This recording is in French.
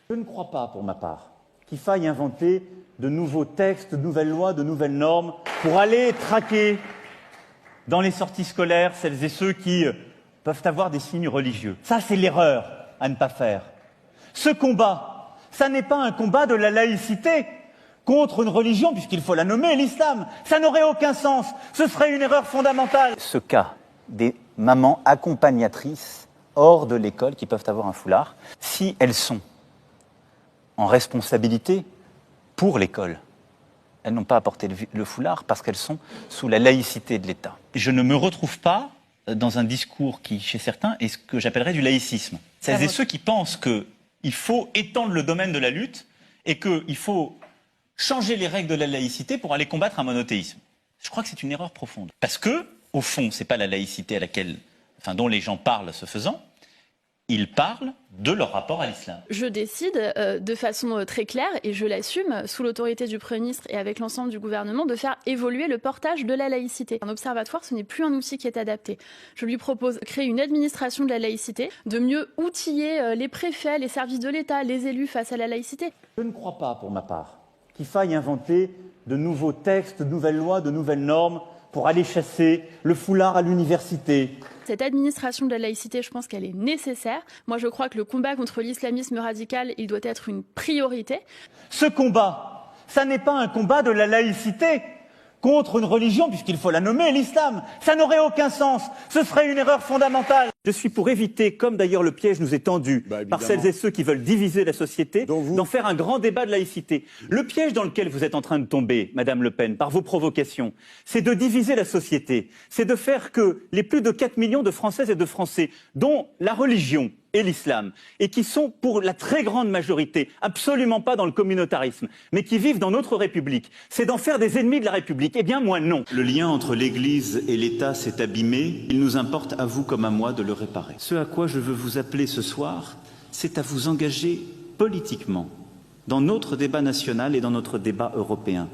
Je ne crois pas, pour ma part, qu'il faille inventer de nouveaux textes, de nouvelles lois, de nouvelles normes pour aller traquer dans les sorties scolaires celles et ceux qui peuvent avoir des signes religieux. Ça, c'est l'erreur à ne pas faire. Ce combat, ça n'est pas un combat de la laïcité contre une religion, puisqu'il faut la nommer, l'islam. Ça n'aurait aucun sens. Ce serait une erreur fondamentale. Ce cas des mamans accompagnatrices hors de l'école qui peuvent avoir un foulard, si elles sont en responsabilité pour l'école, elles n'ont pas à porter le foulard parce qu'elles sont sous la laïcité de l'État. Je ne me retrouve pas dans un discours qui, chez certains, est ce que j'appellerais du laïcisme. Celles et ceux qui pensent qu'il faut étendre le domaine de la lutte et qu'il faut changer les règles de la laïcité pour aller combattre un monothéisme. Je crois que c'est une erreur profonde. Parce que, au fond, ce n'est pas la laïcité dont les gens parlent ce faisant. Ils parlent de leur rapport à l'islam. Je décide de façon très claire, et je l'assume, sous l'autorité du Premier ministre et avec l'ensemble du gouvernement, de faire évoluer le portage de la laïcité. Un observatoire, ce n'est plus un outil qui est adapté. Je lui propose de créer une administration de la laïcité, de mieux outiller les préfets, les services de l'État, les élus face à la laïcité. Je ne crois pas, pour ma part, qu'il faille inventer de nouveaux textes, de nouvelles lois, de nouvelles normes pour aller chasser le foulard à l'université. Cette administration de la laïcité, je pense qu'elle est nécessaire. Moi, je crois que le combat contre l'islamisme radical, il doit être une priorité. Ce combat, ça n'est pas un combat de la laïcité contre une religion, puisqu'il faut la nommer, l'islam. Ça n'aurait aucun sens. Ce serait une erreur fondamentale. Je suis pour éviter, comme d'ailleurs le piège nous est tendu par celles et ceux qui veulent diviser la société, d'en faire un grand débat de laïcité. Le piège dans lequel vous êtes en train de tomber, Madame Le Pen, par vos provocations, c'est de diviser la société. C'est de faire que les plus de 4 millions de Françaises et de Français, dont la religion et l'islam, et qui sont pour la très grande majorité absolument pas dans le communautarisme, mais qui vivent dans notre République, c'est d'en faire des ennemis de la République. Eh bien, moi, non. Le lien entre l'Église et l'État s'est abîmé. Il nous importe, à vous comme à moi, de le réparer. Ce à quoi je veux vous appeler ce soir, c'est à vous engager politiquement dans notre débat national et dans notre débat européen.